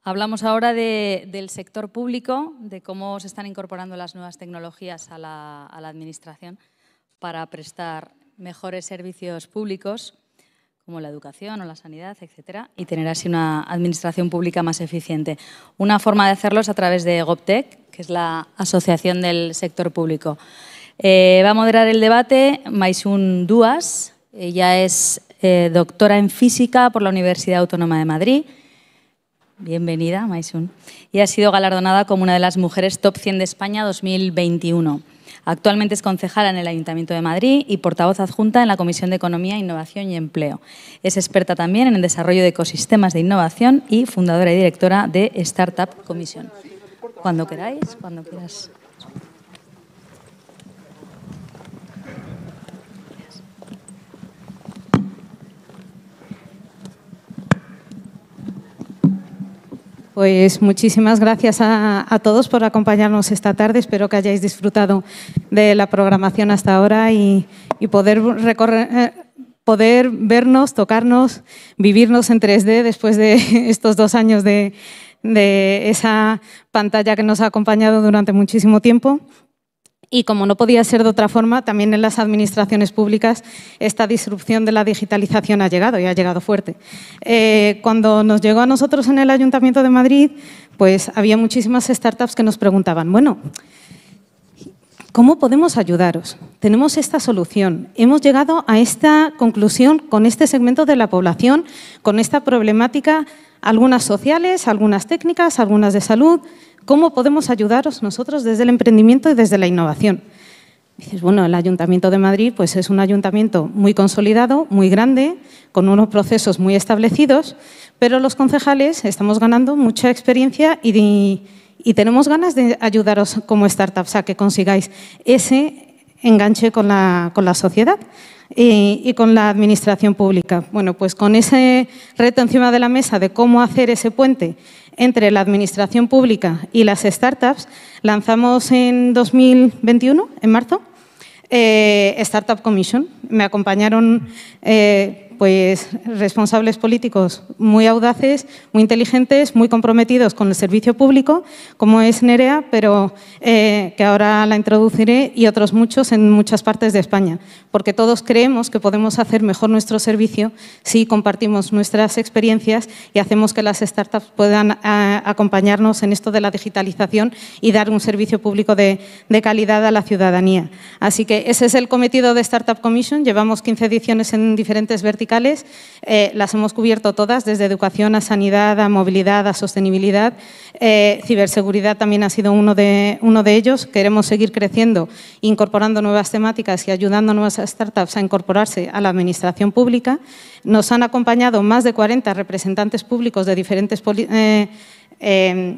Hablamos ahora del sector público, de cómo se están incorporando las nuevas tecnologías a la administración para prestar mejores servicios públicos, como la educación o la sanidad, etcétera, y tener así una administración pública más eficiente. Una forma de hacerlo es a través de GovTech, que es la Asociación del Sector Público. Va a moderar el debate Maysun Duas. Ella es doctora en Física por la Universidad Autónoma de Madrid. Bienvenida, Maysun. Y ha sido galardonada como una de las mujeres top 100 de España 2021. Actualmente es concejala en el Ayuntamiento de Madrid y portavoz adjunta en la Comisión de Economía, Innovación y Empleo. Es experta también en el desarrollo de ecosistemas de innovación y fundadora y directora de Startup Commission. Cuando queráis, cuando quieras. Pues muchísimas gracias a todos por acompañarnos esta tarde. Espero que hayáis disfrutado de la programación hasta ahora y poder vernos, tocarnos, vivirnos en 3D después de estos 2 años de esa pantalla que nos ha acompañado durante muchísimo tiempo. Y como no podía ser de otra forma, también en las administraciones públicas esta disrupción de la digitalización ha llegado y ha llegado fuerte. Cuando nos llegó a nosotros en el Ayuntamiento de Madrid, pues había muchísimas startups que nos preguntaban, bueno, ¿cómo podemos ayudaros? Tenemos esta solución. Hemos llegado a esta conclusión con este segmento de la población, con esta problemática, algunas sociales, algunas técnicas, algunas de salud. ¿Cómo podemos ayudaros nosotros desde el emprendimiento y desde la innovación? Dices, bueno, el Ayuntamiento de Madrid pues es un ayuntamiento muy consolidado, muy grande, con unos procesos muy establecidos, pero los concejales estamos ganando mucha experiencia y tenemos ganas de ayudaros como startups a que consigáis ese enganche con la sociedad y con la administración pública. Bueno, pues con ese reto encima de la mesa de cómo hacer ese puente entre la administración pública y las startups, lanzamos en 2021, en marzo, Startup Commission. Me acompañaron pues responsables políticos muy audaces, muy inteligentes, muy comprometidos con el servicio público, como es Nerea, pero que ahora la introduciré, y otros muchos en muchas partes de España, porque todos creemos que podemos hacer mejor nuestro servicio si compartimos nuestras experiencias y hacemos que las startups puedan acompañarnos en esto de la digitalización y dar un servicio público de calidad a la ciudadanía. Así que ese es el cometido de Startup Commission. Llevamos 15 ediciones en diferentes verticales. Las hemos cubierto todas, desde educación a sanidad, a movilidad, a sostenibilidad. Ciberseguridad también ha sido uno de ellos. Queremos seguir creciendo, incorporando nuevas temáticas y ayudando a nuevas startups a incorporarse a la administración pública. Nos han acompañado más de 40 representantes públicos de diferentes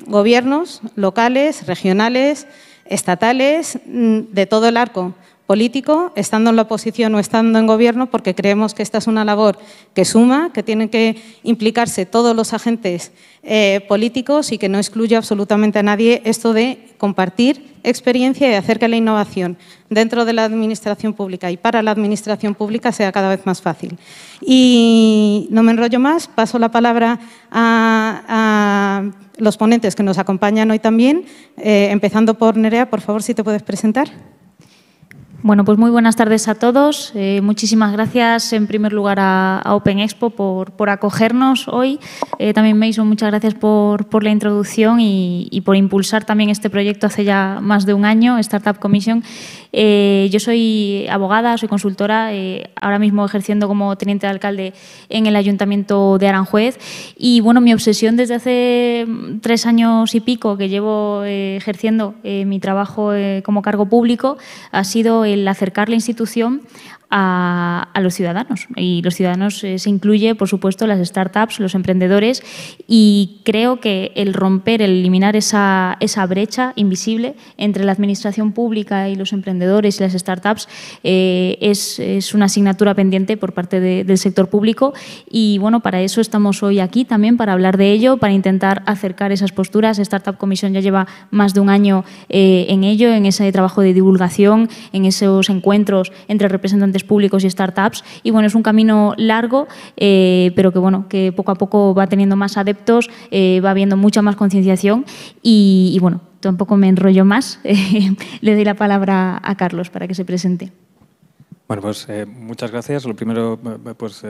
gobiernos, locales, regionales, estatales, de todo el arco político, estando en la oposición o estando en gobierno, porque creemos que esta es una labor que suma, que tienen que implicarse todos los agentes políticos y que no excluye absolutamente a nadie esto de compartir experiencia y hacer que la innovación dentro de la administración pública y para la administración pública sea cada vez más fácil. Y no me enrollo más, paso la palabra a los ponentes que nos acompañan hoy también, empezando por Nerea. Por favor, si te puedes presentar. Bueno, pues muy buenas tardes a todos. Muchísimas gracias, en primer lugar, a Open Expo por acogernos hoy. También, Maysun, muchas gracias por la introducción y por impulsar también este proyecto hace ya más de un año, Startup Commission. Yo soy abogada, soy consultora, ahora mismo ejerciendo como teniente de alcalde en el Ayuntamiento de Aranjuez. Y, bueno, mi obsesión desde hace 3 años y pico que llevo ejerciendo mi trabajo como cargo público ha sido el acercar la institución a los ciudadanos. Y los ciudadanos se incluye, por supuesto, las startups, los emprendedores, y creo que el romper, el eliminar esa brecha invisible entre la administración pública y los emprendedores y las startups es una asignatura pendiente por parte del sector público. Y, bueno, para eso estamos hoy aquí también, para hablar de ello, para intentar acercar esas posturas. Startup Commission ya lleva más de un año en ello, en ese trabajo de divulgación, en esos encuentros entre representantes servicios públicos y startups. Y bueno, es un camino largo, pero que bueno, que poco a poco va teniendo más adeptos, va habiendo mucha más concienciación y bueno, tampoco me enrollo más. Le doy la palabra a Carlos para que se presente. Bueno, pues muchas gracias. Lo primero, pues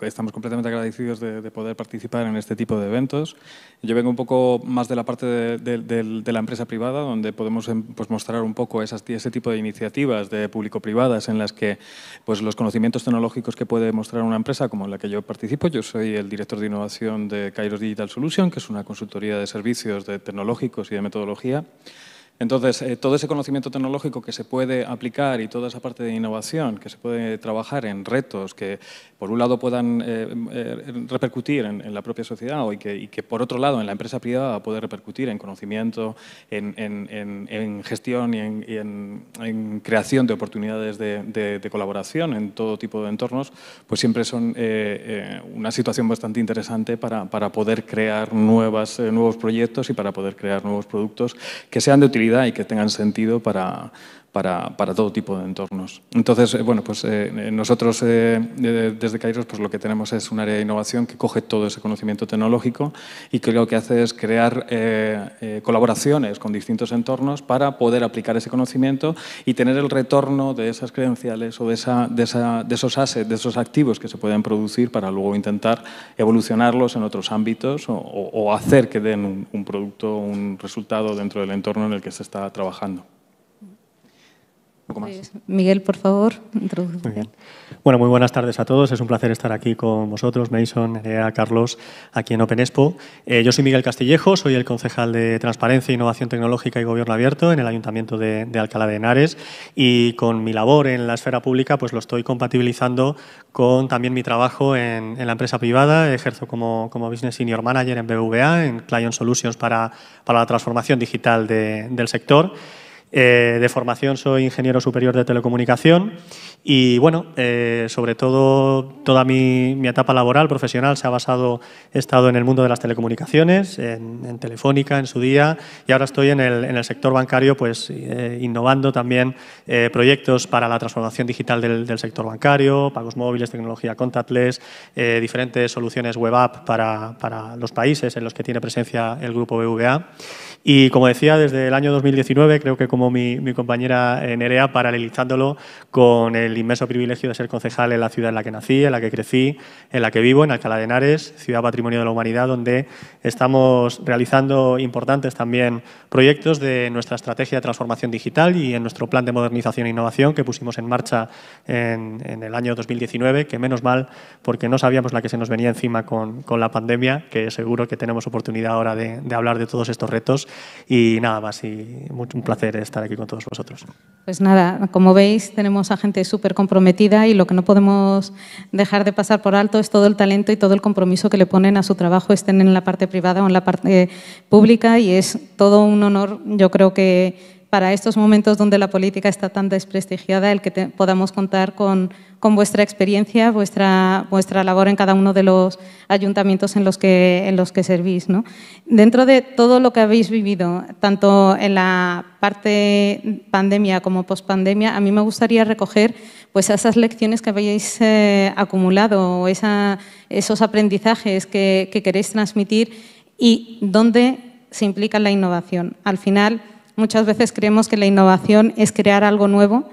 estamos completamente agradecidos de poder participar en este tipo de eventos. Yo vengo un poco más de la parte de la empresa privada, donde podemos pues, mostrar un poco ese tipo de iniciativas de público-privadas en las que pues, los conocimientos tecnológicos que puede mostrar una empresa, como en la que yo participo. Yo soy el director de innovación de Kairos Digital Solution, que es una consultoría de servicios tecnológicos y de metodología. Entonces, todo ese conocimiento tecnológico que se puede aplicar y toda esa parte de innovación que se puede trabajar en retos que, por un lado, puedan repercutir en la propia sociedad y que, por otro lado, en la empresa privada puede repercutir en conocimiento, en gestión y en creación de oportunidades de colaboración en todo tipo de entornos, pues siempre son una situación bastante interesante para poder crear nuevos proyectos y para poder crear nuevos productos que sean de utilidad y que tengan sentido para todo tipo de entornos. Entonces, bueno, pues nosotros desde Kairos pues lo que tenemos es un área de innovación que coge todo ese conocimiento tecnológico y que lo que hace es crear colaboraciones con distintos entornos para poder aplicar ese conocimiento y tener el retorno de esas credenciales o de esos assets, de esos activos que se pueden producir para luego intentar evolucionarlos en otros ámbitos o hacer que den un producto, un resultado dentro del entorno en el que se está trabajando. Pues, Miguel, por favor, introduce. Muy bien. Bueno, muy buenas tardes a todos. Es un placer estar aquí con vosotros, Mason, Nerea, Carlos, aquí en Open Expo. Yo soy Miguel Castillejo, soy el concejal de Transparencia, Innovación Tecnológica y Gobierno Abierto en el Ayuntamiento de Alcalá de Henares y con mi labor en la esfera pública pues lo estoy compatibilizando con también mi trabajo en la empresa privada. Ejerzo como Business Senior Manager en BBVA, en Client Solutions para la transformación digital del sector. De formación soy ingeniero superior de telecomunicación y, bueno, sobre todo toda mi etapa laboral, profesional, he estado en el mundo de las telecomunicaciones, en Telefónica en su día y ahora estoy en el sector bancario, pues innovando también proyectos para la transformación digital del sector bancario, pagos móviles, tecnología contactless, diferentes soluciones web app para los países en los que tiene presencia el grupo BBVA. Y, como decía, desde el año 2019, creo que como mi compañera Nerea, paralelizándolo con el inmenso privilegio de ser concejal en la ciudad en la que nací, en la que crecí, en la que vivo, en Alcalá de Henares, ciudad patrimonio de la humanidad, donde estamos realizando importantes también proyectos de nuestra estrategia de transformación digital y en nuestro plan de modernización e innovación que pusimos en marcha en el año 2019, que menos mal, porque no sabíamos la que se nos venía encima con la pandemia, que seguro que tenemos oportunidad ahora de hablar de todos estos retos. Y nada más, y un placer estar aquí con todos vosotros. Pues nada, como veis, tenemos a gente súper comprometida y lo que no podemos dejar de pasar por alto es todo el talento y todo el compromiso que le ponen a su trabajo, estén en la parte privada o en la parte pública, y es todo un honor, yo creo que para estos momentos donde la política está tan desprestigiada, el que podamos contar con vuestra experiencia, vuestra labor en cada uno de los ayuntamientos en los que servís, ¿no? Dentro de todo lo que habéis vivido, tanto en la parte pandemia como pospandemia, a mí me gustaría recoger pues esas lecciones que habéis acumulado, esos aprendizajes que queréis transmitir y dónde se implica la innovación. Al final, muchas veces creemos que la innovación es crear algo nuevo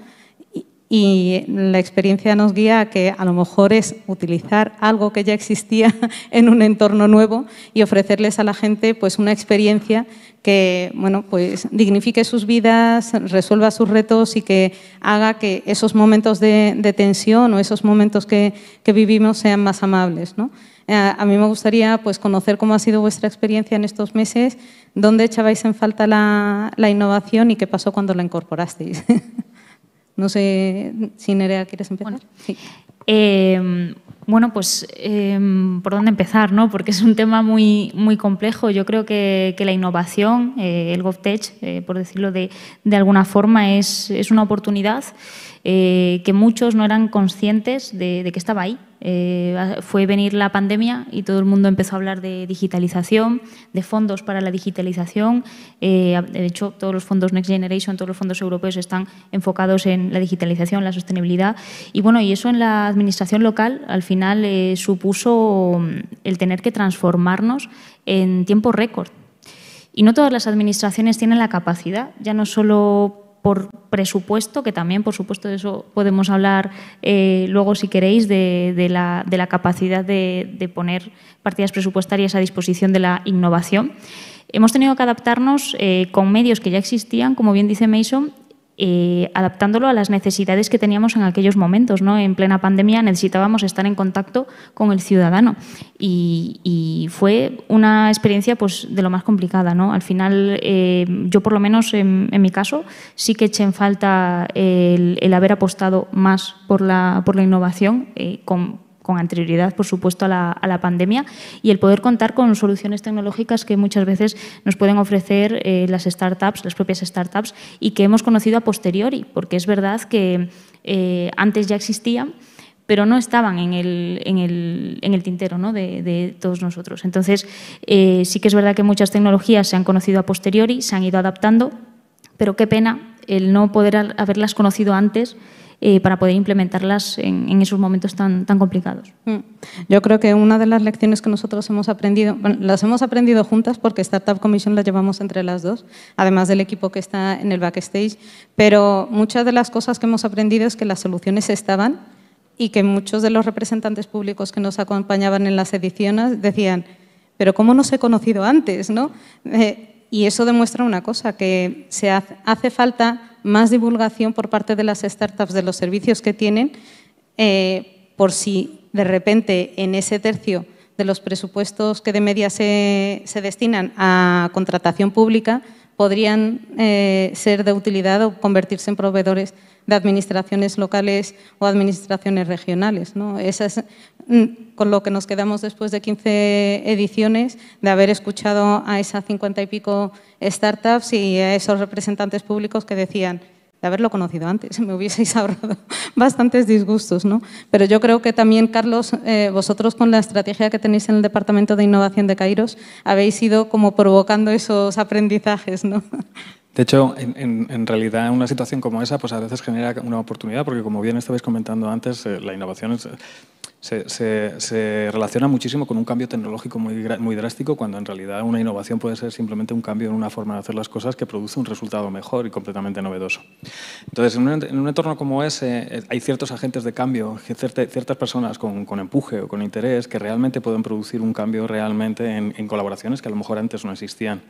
y la experiencia nos guía a que a lo mejor es utilizar algo que ya existía en un entorno nuevo y ofrecerles a la gente pues una experiencia que bueno, pues dignifique sus vidas, resuelva sus retos y que haga que esos momentos de tensión o esos momentos que vivimos sean más amables, ¿no? A mí me gustaría pues, conocer cómo ha sido vuestra experiencia en estos meses, dónde echabais en falta la innovación y qué pasó cuando la incorporasteis. No sé si Nerea quieres empezar. Bueno, sí. Bueno, pues por dónde empezar, ¿no? Porque es un tema muy, muy complejo. Yo creo que la innovación, el GovTech, por decirlo de alguna forma, es una oportunidad que muchos no eran conscientes de que estaba ahí. Fue venir la pandemia y todo el mundo empezó a hablar de digitalización, de fondos para la digitalización. De hecho, todos los fondos Next Generation, todos los fondos europeos están enfocados en la digitalización, la sostenibilidad. Y bueno, y eso en la administración local al final supuso el tener que transformarnos en tiempo récord. Y no todas las administraciones tienen la capacidad, ya no solo por presupuesto, que también, por supuesto, de eso podemos hablar luego, si queréis, de la capacidad de poner partidas presupuestarias a disposición de la innovación. Hemos tenido que adaptarnos con medios que ya existían, como bien dice Mason, adaptándolo a las necesidades que teníamos en aquellos momentos, ¿no? En plena pandemia necesitábamos estar en contacto con el ciudadano y fue una experiencia pues, de lo más complicada, ¿no? Al final, yo por lo menos en mi caso, sí que eché en falta el haber apostado más por la innovación con anterioridad, por supuesto, a la pandemia, y el poder contar con soluciones tecnológicas que muchas veces nos pueden ofrecer las startups, las propias startups, y que hemos conocido a posteriori, porque es verdad que antes ya existían, pero no estaban en el tintero, ¿no? de todos nosotros. Entonces, sí que es verdad que muchas tecnologías se han conocido a posteriori, se han ido adaptando, pero qué pena el no poder haberlas conocido antes para poder implementarlas en esos momentos tan complicados. Yo creo que una de las lecciones que nosotros hemos aprendido, bueno, las hemos aprendido juntas porque Startup Commission la llevamos entre las dos, además del equipo que está en el backstage, pero muchas de las cosas que hemos aprendido es que las soluciones estaban y que muchos de los representantes públicos que nos acompañaban en las ediciones decían, pero ¿cómo no se he conocido antes? ¿No? Y eso demuestra una cosa, que hace falta más divulgación por parte de las startups de los servicios que tienen, por si de repente en ese tercio de los presupuestos que de media se destinan a contratación pública podrían ser de utilidad o convertirse en proveedores de administraciones locales o administraciones regionales, ¿no? Esa es con lo que nos quedamos después de 15 ediciones, de haber escuchado a esas 50 y pico startups y a esos representantes públicos que decían, de haberlo conocido antes, me hubieseis ahorrado bastantes disgustos, ¿no? Pero yo creo que también, Carlos, vosotros con la estrategia que tenéis en el Departamento de Innovación de Kairos habéis ido como provocando esos aprendizajes, ¿no? De hecho, en realidad, una situación como esa pues a veces genera una oportunidad, porque como bien estabais comentando antes, la innovación se relaciona muchísimo con un cambio tecnológico muy drástico, cuando en realidad una innovación puede ser simplemente un cambio en una forma de hacer las cosas que produce un resultado mejor y completamente novedoso. Entonces, en un entorno como ese, hay ciertos agentes de cambio, ciertas personas con empuje o con interés que realmente pueden producir un cambio realmente en colaboraciones que a lo mejor antes no existían.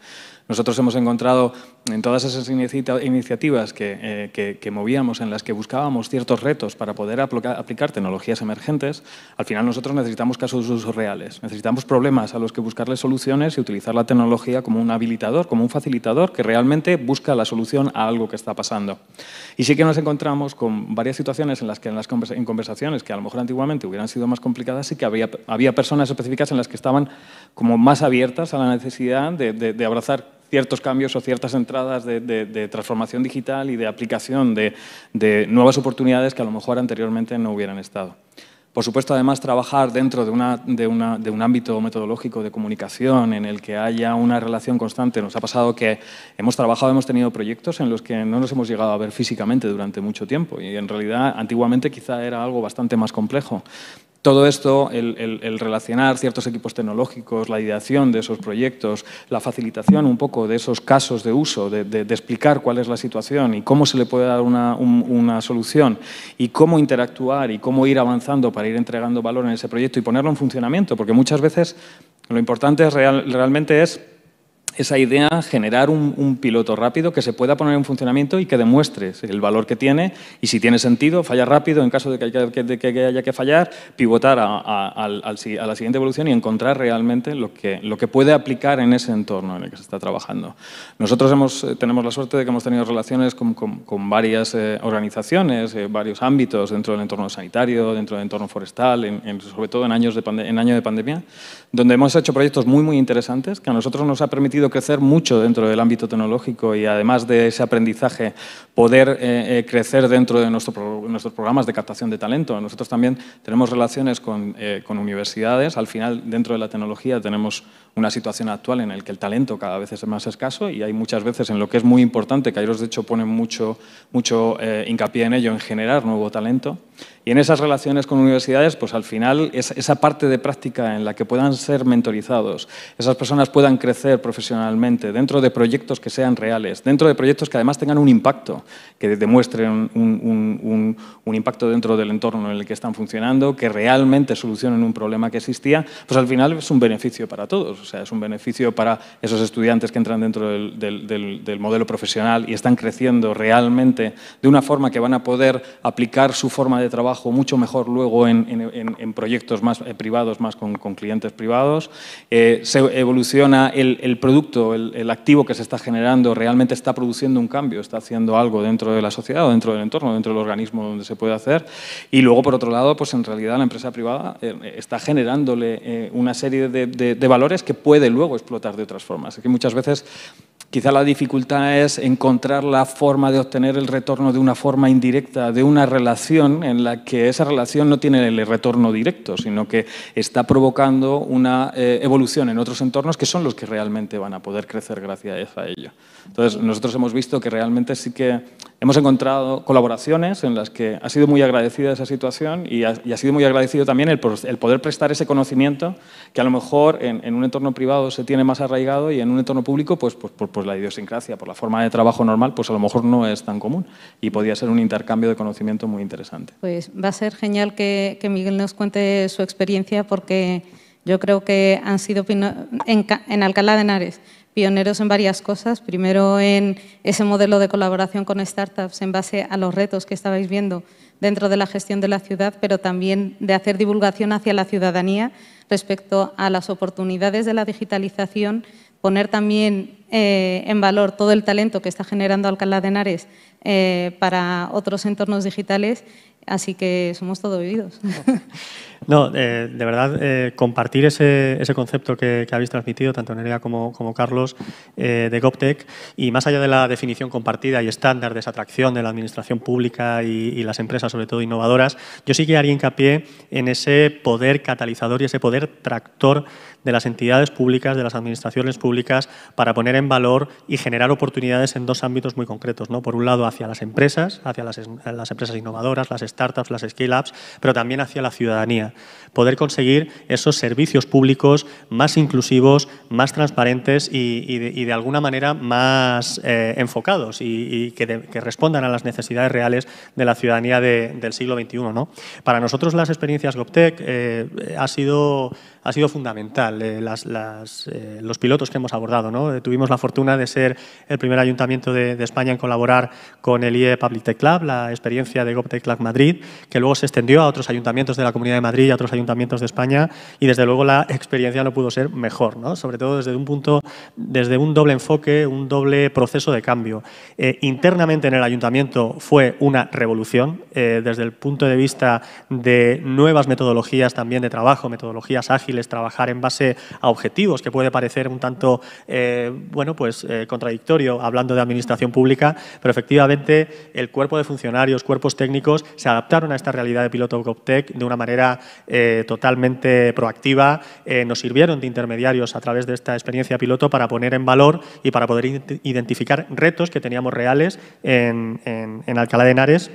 Nosotros hemos encontrado en todas esas iniciativas que movíamos, en las que buscábamos ciertos retos para poder aplicar tecnologías emergentes, al final nosotros necesitamos casos de uso reales, necesitamos problemas a los que buscarle soluciones y utilizar la tecnología como un habilitador, como un facilitador que realmente busca la solución a algo que está pasando. Y sí que nos encontramos con varias situaciones en las que en conversaciones que a lo mejor antiguamente hubieran sido más complicadas, sí que había personas específicas en las que estaban como más abiertas a la necesidad de abrazar ciertos cambios o ciertas entradas de transformación digital y de aplicación de nuevas oportunidades que a lo mejor anteriormente no hubieran estado. Por supuesto, además, trabajar dentro de un ámbito metodológico de comunicación en el que haya una relación constante. Nos ha pasado que hemos tenido proyectos en los que no nos hemos llegado a ver físicamente durante mucho tiempo y en realidad antiguamente quizá era algo bastante más complejo. Todo esto, el relacionar ciertos equipos tecnológicos, la ideación de esos proyectos, la facilitación un poco de esos casos de uso, de explicar cuál es la situación y cómo se le puede dar una solución y cómo interactuar y cómo ir avanzando para ir entregando valor en ese proyecto y ponerlo en funcionamiento, porque muchas veces lo importante realmente es esa idea, generar un piloto rápido que se pueda poner en funcionamiento y que demuestre el valor que tiene y si tiene sentido, fallar rápido en caso de que haya que fallar, pivotar a la siguiente evolución y encontrar realmente lo que puede aplicar en ese entorno en el que se está trabajando. Nosotros tenemos la suerte de que hemos tenido relaciones con varias organizaciones, varios ámbitos dentro del entorno sanitario, dentro del entorno forestal, sobre todo en año de pandemia, donde hemos hecho proyectos muy interesantes que a nosotros nos ha permitido permitido crecer mucho dentro del ámbito tecnológico y además de ese aprendizaje poder crecer dentro de nuestros programas de captación de talento. Nosotros también tenemos relaciones con universidades. Al final, dentro de la tecnología tenemos una situación actual en la que el talento cada vez es más escaso y hay muchas veces en lo que es muy importante, que Kairos de hecho pone mucho hincapié en ello, en generar nuevo talento. Y en esas relaciones con universidades, pues al final esa parte de práctica en la que puedan ser mentorizados, esas personas puedan crecer profesionalmente dentro de proyectos que sean reales, dentro de proyectos que además tengan un impacto, que demuestren un impacto dentro del entorno en el que están funcionando, que realmente solucionen un problema que existía, pues al final es un beneficio para todos. O sea, es un beneficio para esos estudiantes que entran dentro del modelo profesional y están creciendo realmente de una forma que van a poder aplicar su forma de trabajo mucho mejor luego en proyectos más privados, más con clientes privados. Se evoluciona el producto, el activo que se está generando, realmente está produciendo un cambio, está haciendo algo dentro de la sociedad o dentro del entorno, dentro del organismo donde se puede hacer. Y luego, por otro lado, pues en realidad la empresa privada está generándole una serie de valores que puede luego explotar de otras formas. Es que muchas veces quizá la dificultad es encontrar la forma de obtener el retorno de una forma indirecta, de una relación en la que esa relación no tiene el retorno directo, sino que está provocando una evolución en otros entornos que son los que realmente van a poder crecer gracias a ello. Entonces, nosotros hemos visto que realmente sí que hemos encontrado colaboraciones en las que ha sido muy agradecida esa situación y ha sido muy agradecido también el poder prestar ese conocimiento que a lo mejor en un entorno privado se tiene más arraigado y en un entorno público, pues la idiosincrasia, por la forma de trabajo normal, pues a lo mejor no es tan común y podría ser un intercambio de conocimiento muy interesante. Pues va a ser genial que Miguel nos cuente su experiencia porque yo creo que han sido en Alcalá de Henares pioneros en varias cosas. Primero en ese modelo de colaboración con startups en base a los retos que estabais viendo dentro de la gestión de la ciudad, pero también de hacer divulgación hacia la ciudadanía respecto a las oportunidades de la digitalización, poner también en valor todo el talento que está generando Alcalá de Henares para otros entornos digitales, así que somos todo oídos. No, de verdad, compartir ese concepto que habéis transmitido, tanto Nerea como Carlos, de GovTech, y más allá de la definición compartida y estándar de esa atracción de la administración pública y las empresas, sobre todo innovadoras, yo sí que haría hincapié en ese poder catalizador y ese poder tractor de las entidades públicas, de las administraciones públicas, para poner en valor y generar oportunidades en dos ámbitos muy concretos, ¿no? Por un lado, hacia las empresas empresas innovadoras, las startups, las scale-ups, pero también hacia la ciudadanía. Poder conseguir esos servicios públicos más inclusivos, más transparentes y de alguna manera más enfocados y que respondan a las necesidades reales de la ciudadanía del siglo XXI, ¿no? Para nosotros las experiencias GovTech ha sido fundamental. Los pilotos que hemos abordado, ¿no? Tuvimos la fortuna de ser el primer ayuntamiento de España en colaborar con el IE Public Tech Lab, la experiencia de GovTech Lab Madrid, que luego se extendió a otros ayuntamientos de la Comunidad de Madrid y a otros ayuntamientos de España, y desde luego la experiencia no pudo ser mejor, ¿no? Sobre todo desde un doble enfoque, un doble proceso de cambio. Internamente en el ayuntamiento fue una revolución, desde el punto de vista de nuevas metodologías también de trabajo, metodologías ágiles, trabajar en base a objetivos, que puede parecer un tanto contradictorio hablando de administración pública, pero efectivamente el cuerpo de funcionarios, cuerpos técnicos se adaptaron a esta realidad de piloto GovTech de una manera totalmente proactiva, nos sirvieron de intermediarios a través de esta experiencia piloto para poner en valor y para poder identificar retos que teníamos reales en Alcalá de Henares.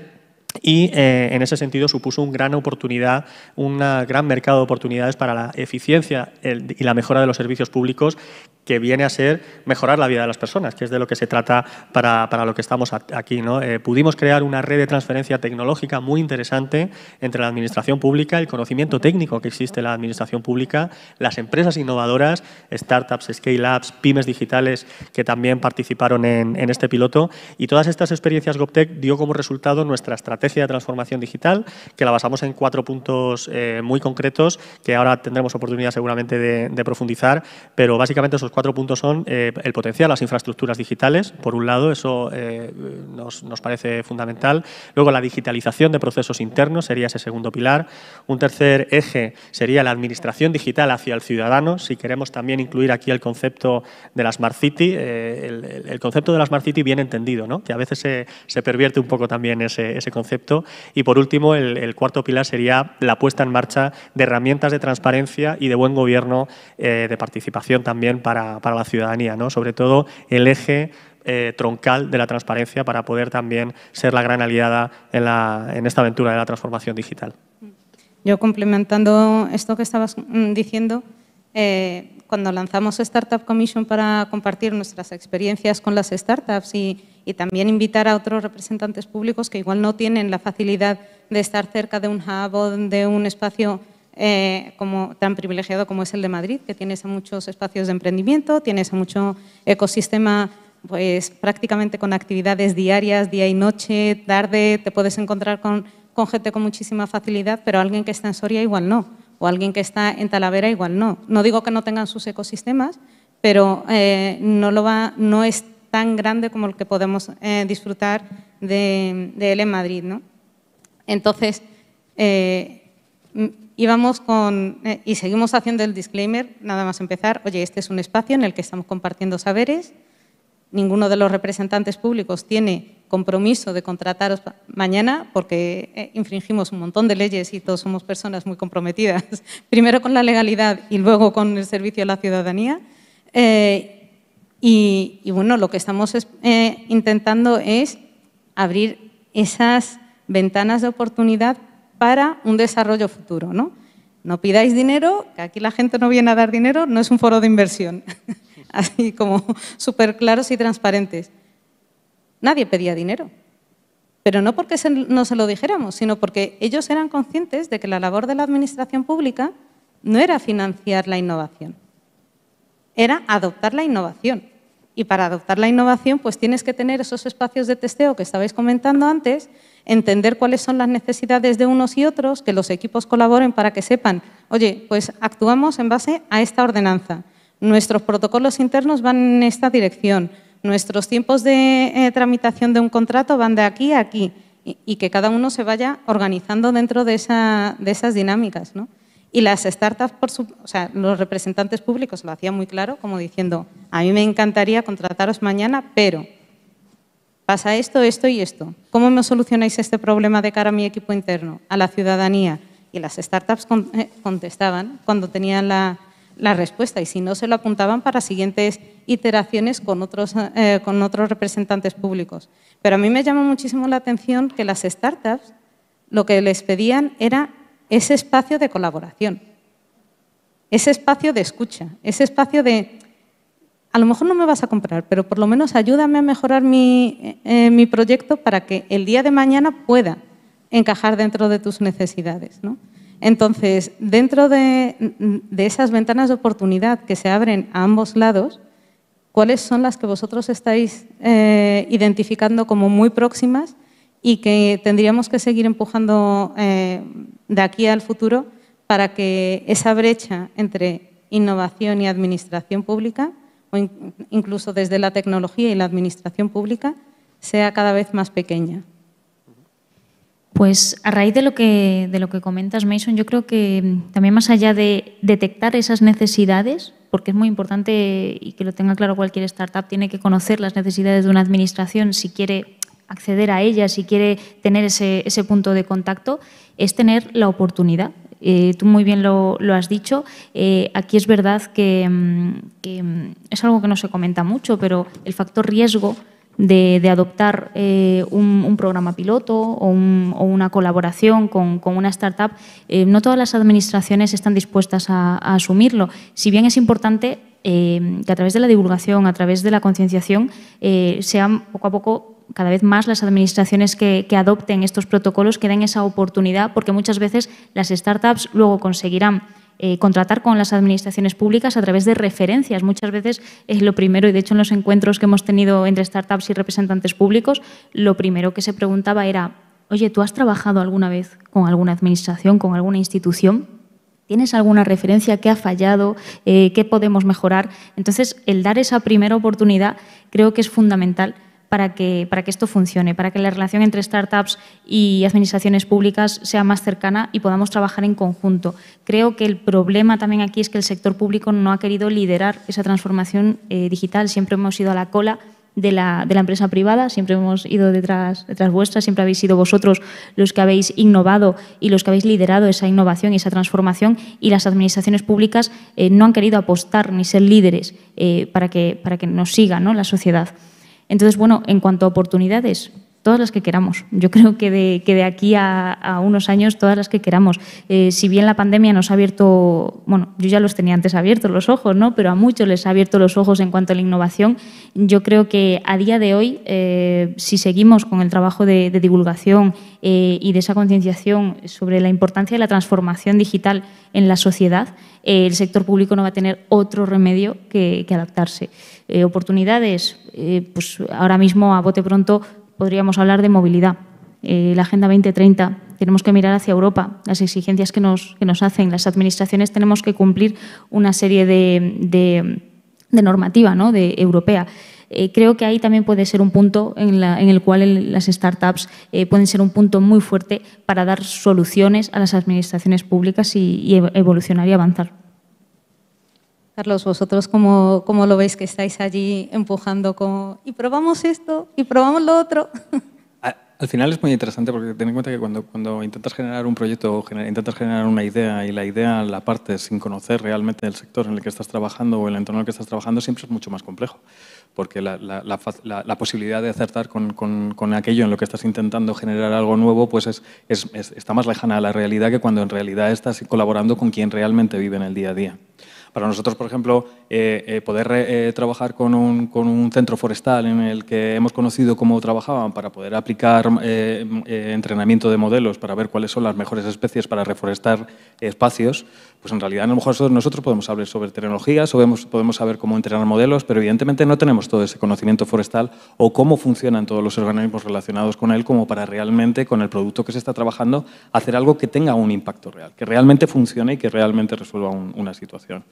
Y en ese sentido supuso una gran oportunidad, un gran mercado de oportunidades para la eficiencia y la mejora de los servicios públicos, que viene a ser mejorar la vida de las personas, que es de lo que se trata para lo que estamos aquí, ¿no? Pudimos crear una red de transferencia tecnológica muy interesante entre la administración pública, el conocimiento técnico que existe en la administración pública, las empresas innovadoras, startups, scale-ups, pymes digitales que también participaron en este piloto, y todas estas experiencias GovTech dio como resultado nuestra estrategia de transformación digital, que la basamos en 4 puntos muy concretos, que ahora tendremos oportunidad seguramente de profundizar, pero básicamente esos 4 4 puntos son el potencial, las infraestructuras digitales. Por un lado, eso nos parece fundamental. Luego, la digitalización de procesos internos sería ese segundo pilar. Un tercer eje sería la administración digital hacia el ciudadano. Si queremos también incluir aquí el concepto de la Smart City, el concepto de la Smart City bien entendido, ¿no? Que a veces se pervierte un poco también ese concepto. Y por último, el cuarto pilar sería la puesta en marcha de herramientas de transparencia y de buen gobierno, de participación también para la ciudadanía, ¿no? Sobre todo el eje troncal de la transparencia para poder también ser la gran aliada en esta aventura de la transformación digital. Yo, complementando esto que estabas diciendo, cuando lanzamos Startup Commission para compartir nuestras experiencias con las startups y también invitar a otros representantes públicos que igual no tienen la facilidad de estar cerca de un hub o de un espacio tan privilegiado como es el de Madrid, que tienes muchos espacios de emprendimiento, tienes mucho ecosistema, pues prácticamente con actividades diarias, día y noche, tarde, te puedes encontrar con gente con muchísima facilidad, pero alguien que está en Soria igual no, o alguien que está en Talavera igual no. No digo que no tengan sus ecosistemas, pero no es tan grande como el que podemos disfrutar de él en Madrid, ¿no? Entonces, íbamos y seguimos haciendo el disclaimer, nada más empezar. Oye, este es un espacio en el que estamos compartiendo saberes. Ninguno de los representantes públicos tiene compromiso de contrataros mañana porque infringimos un montón de leyes y todos somos personas muy comprometidas, primero con la legalidad y luego con el servicio a la ciudadanía. Y bueno, lo que estamos intentando es abrir esas ventanas de oportunidad para un desarrollo futuro, ¿no? No pidáis dinero, que aquí la gente no viene a dar dinero, no es un foro de inversión. Así como súper claros y transparentes. Nadie pedía dinero, pero no porque no se lo dijéramos, sino porque ellos eran conscientes de que la labor de la administración pública no era financiar la innovación, era adoptar la innovación. Y para adoptar la innovación, pues tienes que tener esos espacios de testeo que estabais comentando antes, entender cuáles son las necesidades de unos y otros, que los equipos colaboren para que sepan, oye, pues actuamos en base a esta ordenanza. Nuestros protocolos internos van en esta dirección, nuestros tiempos de tramitación de un contrato van de aquí a aquí y que cada uno se vaya organizando dentro de esas dinámicas, ¿no? Y las startups, o sea, los representantes públicos lo hacían muy claro, como diciendo, a mí me encantaría contrataros mañana, pero pasa esto, esto y esto. ¿Cómo me solucionáis este problema de cara a mi equipo interno, a la ciudadanía? Y las startups contestaban cuando tenían la respuesta y si no se lo apuntaban para siguientes iteraciones con otros representantes públicos. Pero a mí me llama muchísimo la atención que las startups lo que les pedían era ese espacio de colaboración, ese espacio de escucha, ese espacio de, a lo mejor no me vas a comprar, pero por lo menos ayúdame a mejorar mi proyecto para que el día de mañana pueda encajar dentro de tus necesidades, ¿no? Entonces, dentro de esas ventanas de oportunidad que se abren a ambos lados, ¿cuáles son las que vosotros estáis identificando como muy próximas y que tendríamos que seguir empujando de aquí al futuro para que esa brecha entre innovación y administración pública, o incluso desde la tecnología y la administración pública, sea cada vez más pequeña? Pues a raíz de lo que comentas, Mason, yo creo que también más allá de detectar esas necesidades, porque es muy importante y que lo tenga claro cualquier startup, tiene que conocer las necesidades de una administración si quiere acceder a ellas, si quiere tener ese punto de contacto, es tener la oportunidad. Tú muy bien lo has dicho. Aquí es verdad que es algo que no se comenta mucho, pero el factor riesgo de adoptar un programa piloto o una colaboración con una startup, no todas las administraciones están dispuestas a asumirlo. Si bien es importante que a través de la divulgación, a través de la concienciación, sean poco a poco cada vez más las administraciones que adopten estos protocolos, que den esa oportunidad, porque muchas veces las startups luego conseguirán contratar con las administraciones públicas a través de referencias. Muchas veces es lo primero, y de hecho en los encuentros que hemos tenido entre startups y representantes públicos, lo primero que se preguntaba era, oye, ¿tú has trabajado alguna vez con alguna administración, con alguna institución? ¿Tienes alguna referencia? ¿Qué ha fallado? ¿Qué podemos mejorar? Entonces, el dar esa primera oportunidad creo que es fundamental para que esto funcione, para que la relación entre startups y administraciones públicas sea más cercana y podamos trabajar en conjunto. Creo que el problema también aquí es que el sector público no ha querido liderar esa transformación digital. Siempre hemos ido a la cola de la empresa privada, siempre hemos ido detrás vuestra, siempre habéis sido vosotros los que habéis innovado y los que habéis liderado esa innovación y esa transformación, y las administraciones públicas no han querido apostar ni ser líderes para que nos siga, ¿no?, la sociedad. Entonces, bueno, en cuanto a oportunidades, todas las que queramos. Yo creo que de aquí a unos años, todas las que queramos. Si bien la pandemia nos ha abierto, bueno, yo ya los tenía antes abiertos los ojos, ¿no?, pero a muchos les ha abierto los ojos en cuanto a la innovación. Yo creo que a día de hoy, si seguimos con el trabajo de divulgación y de esa concienciación sobre la importancia de la transformación digital en la sociedad, el sector público no va a tener otro remedio que adaptarse. Oportunidades, pues ahora mismo, a bote pronto, podríamos hablar de movilidad. La Agenda 2030, tenemos que mirar hacia Europa, las exigencias que nos hacen. Las administraciones tenemos que cumplir una serie de normativa, ¿no?, europea. Creo que ahí también puede ser un punto en el cual las startups pueden ser un punto muy fuerte para dar soluciones a las administraciones públicas y evolucionar y avanzar. Carlos, ¿vosotros cómo lo veis, que estáis allí empujando y probamos esto y probamos lo otro? Al final es muy interesante porque ten en cuenta que cuando intentas generar un proyecto o intentas generar una idea y la idea la partes sin conocer realmente el sector en el que estás trabajando o el entorno en el que estás trabajando, siempre es mucho más complejo, porque la posibilidad de acertar con aquello en lo que estás intentando generar algo nuevo pues está más lejana a la realidad que cuando en realidad estás colaborando con quien realmente vive en el día a día. Para nosotros, por ejemplo, poder trabajar con un centro forestal en el que hemos conocido cómo trabajaban para poder aplicar entrenamiento de modelos para ver cuáles son las mejores especies para reforestar espacios, pues en realidad a lo mejor nosotros podemos hablar sobre tecnologías o podemos saber cómo entrenar modelos, pero evidentemente no tenemos todo ese conocimiento forestal o cómo funcionan todos los organismos relacionados con él como para realmente, con el producto que se está trabajando, hacer algo que tenga un impacto real, que realmente funcione y que realmente resuelva una situación.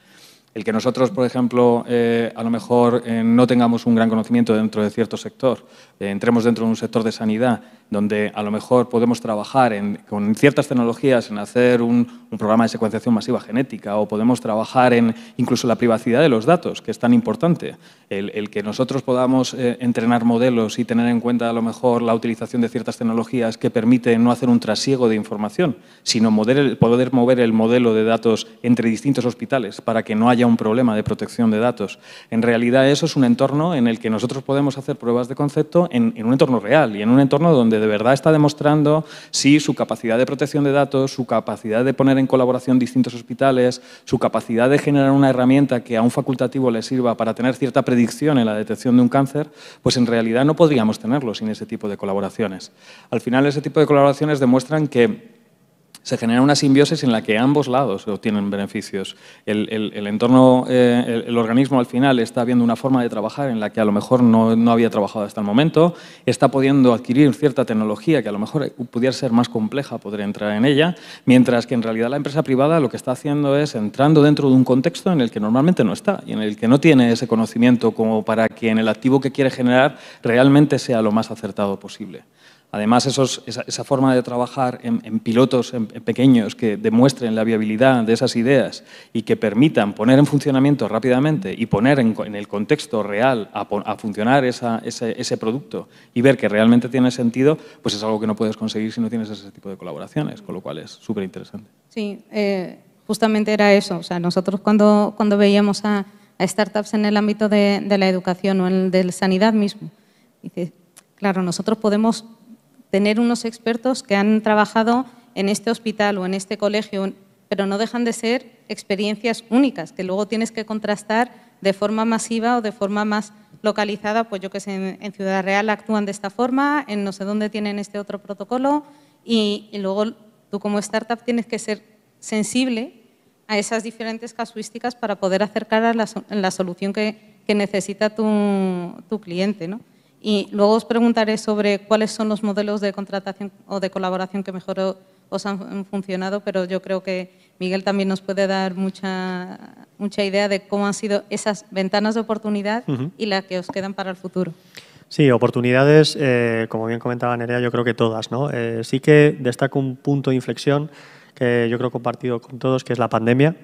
El que nosotros, por ejemplo, a lo mejor no tengamos un gran conocimiento dentro de cierto sector, entremos dentro de un sector de sanidad, donde a lo mejor podemos trabajar con ciertas tecnologías en hacer un programa de secuenciación masiva genética, o podemos trabajar en incluso la privacidad de los datos, que es tan importante. El que nosotros podamos entrenar modelos y tener en cuenta a lo mejor la utilización de ciertas tecnologías que permiten no hacer un trasiego de información, sino poder mover el modelo de datos entre distintos hospitales para que no haya un problema de protección de datos. En realidad eso es un entorno en el que nosotros podemos hacer pruebas de concepto en un entorno real y en un entorno donde de verdad está demostrando si su capacidad de protección de datos, su capacidad de poner en colaboración distintos hospitales, su capacidad de generar una herramienta que a un facultativo le sirva para tener cierta predicción en la detección de un cáncer, pues en realidad no podríamos tenerlo sin ese tipo de colaboraciones. Al final ese tipo de colaboraciones demuestran que se genera una simbiosis en la que ambos lados obtienen beneficios. El entorno, el organismo al final está viendo una forma de trabajar en la que a lo mejor no había trabajado hasta el momento, está pudiendo adquirir cierta tecnología que a lo mejor pudiera ser más compleja, podría entrar en ella, mientras que en realidad la empresa privada lo que está haciendo es entrando dentro de un contexto en el que normalmente no está y en el que no tiene ese conocimiento como para que en el activo que quiere generar realmente sea lo más acertado posible. Además, esa forma de trabajar en pilotos en pequeños que demuestren la viabilidad de esas ideas y que permitan poner en funcionamiento rápidamente y poner en el contexto real a funcionar ese producto y ver que realmente tiene sentido, pues es algo que no puedes conseguir si no tienes ese tipo de colaboraciones, con lo cual es súper interesante. Sí, justamente era eso. O sea, nosotros cuando veíamos a startups en el ámbito de la educación o en el de la sanidad mismo, dice, claro, nosotros podemos tener unos expertos que han trabajado en este hospital o en este colegio, pero no dejan de ser experiencias únicas, que luego tienes que contrastar de forma masiva o de forma más localizada. Pues yo que sé, en Ciudad Real actúan de esta forma, en no sé dónde tienen este otro protocolo y luego tú como startup tienes que ser sensible a esas diferentes casuísticas para poder acercar a la solución que necesita tu cliente, ¿no? Y luego os preguntaré sobre cuáles son los modelos de contratación o de colaboración que mejor os han funcionado, pero yo creo que Miguel también nos puede dar mucha idea de cómo han sido esas ventanas de oportunidad y las que os quedan para el futuro. Sí, oportunidades, como bien comentaba Nerea, yo creo que todas, ¿no? Sí que destaco un punto de inflexión que yo creo compartido con todos, que es la pandemia,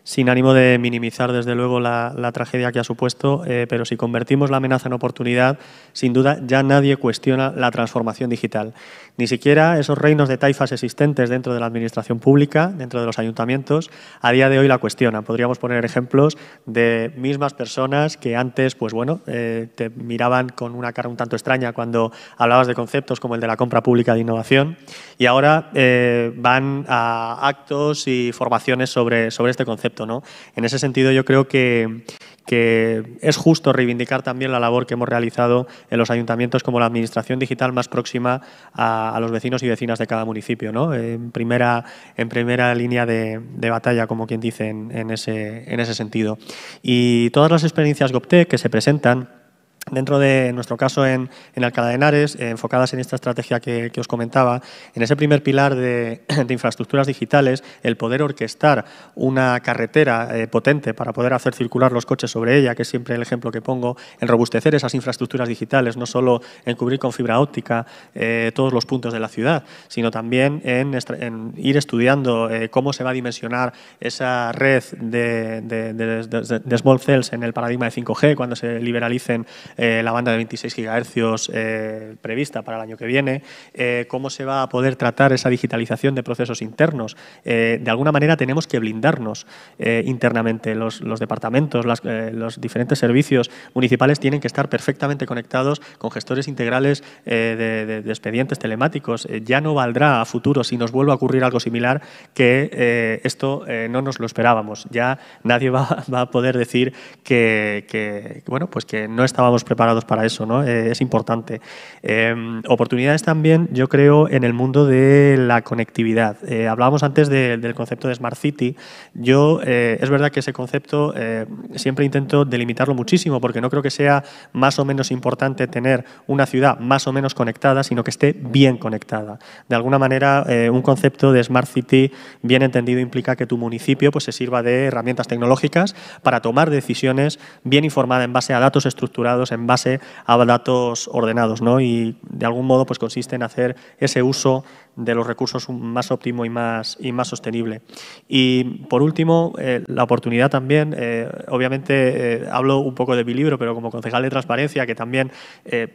sin ánimo de minimizar desde luego la tragedia que ha supuesto, pero si convertimos la amenaza en oportunidad, sin duda ya nadie cuestiona la transformación digital. Ni siquiera esos reinos de taifas existentes dentro de la administración pública, dentro de los ayuntamientos, a día de hoy la cuestionan. Podríamos poner ejemplos de mismas personas que antes, pues bueno, te miraban con una cara un tanto extraña cuando hablabas de conceptos como el de la compra pública de innovación y ahora van a actos y formaciones sobre este concepto, ¿no? En ese sentido, yo creo que es justo reivindicar también la labor que hemos realizado en los ayuntamientos como la administración digital más próxima a los vecinos y vecinas de cada municipio, ¿no? En primera línea de batalla, como quien dice, en ese sentido. Y todas las experiencias GovTech que se presentan dentro de nuestro caso en Alcalá de Henares, enfocadas en esta estrategia que os comentaba, en ese primer pilar de infraestructuras digitales, el poder orquestar una carretera potente para poder hacer circular los coches sobre ella, que es siempre el ejemplo que pongo, en robustecer esas infraestructuras digitales, no solo en cubrir con fibra óptica todos los puntos de la ciudad, sino también en ir estudiando cómo se va a dimensionar esa red de small cells en el paradigma de 5G, cuando se liberalicen la banda de 26 GHz prevista para el año que viene, cómo se va a poder tratar esa digitalización de procesos internos. De alguna manera tenemos que blindarnos internamente. Los departamentos, los diferentes servicios municipales tienen que estar perfectamente conectados con gestores integrales de expedientes telemáticos. Ya no valdrá a futuro, si nos vuelve a ocurrir algo similar, que esto no nos lo esperábamos. Ya nadie va a poder decir que no estábamos preparados para eso, ¿no? Es importante. Oportunidades también, yo creo, en el mundo de la conectividad. Hablábamos antes del concepto de Smart City. Yo, es verdad que ese concepto siempre intento delimitarlo muchísimo, porque no creo que sea más o menos importante tener una ciudad más o menos conectada, sino que esté bien conectada. De alguna manera, un concepto de Smart City bien entendido implica que tu municipio pues, se sirva de herramientas tecnológicas para tomar decisiones bien informadas en base a datos estructurados, en base a datos ordenados, ¿no? Y de algún modo pues consiste en hacer ese uso de los recursos más óptimo y más sostenible. Y por último, la oportunidad también, obviamente hablo un poco de mi libro, pero como concejal de transparencia, que también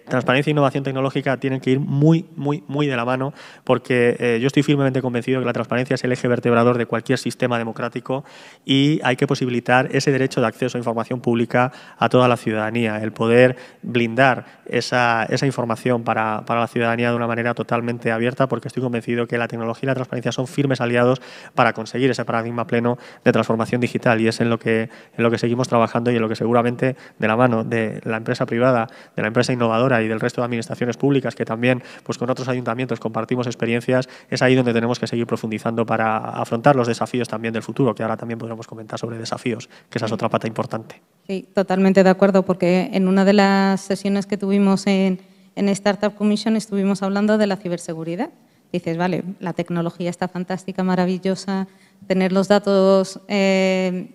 transparencia e innovación tecnológica tienen que ir muy de la mano, porque yo estoy firmemente convencido que la transparencia es el eje vertebrador de cualquier sistema democrático y hay que posibilitar ese derecho de acceso a información pública a toda la ciudadanía, el poder blindar esa información para la ciudadanía de una manera totalmente abierta, porque estoy convencido que la tecnología y la transparencia son firmes aliados para conseguir ese paradigma pleno de transformación digital, y es en lo que seguimos trabajando y en lo que seguramente de la mano de la empresa privada, de la empresa innovadora y del resto de administraciones públicas, que también pues con otros ayuntamientos compartimos experiencias, es ahí donde tenemos que seguir profundizando para afrontar los desafíos también del futuro, que ahora también podremos comentar sobre desafíos, que esa es otra pata importante. Sí, totalmente de acuerdo, porque en una de las sesiones que tuvimos en Startup Commission estuvimos hablando de la ciberseguridad. Dices, vale, la tecnología está fantástica, maravillosa, tener los datos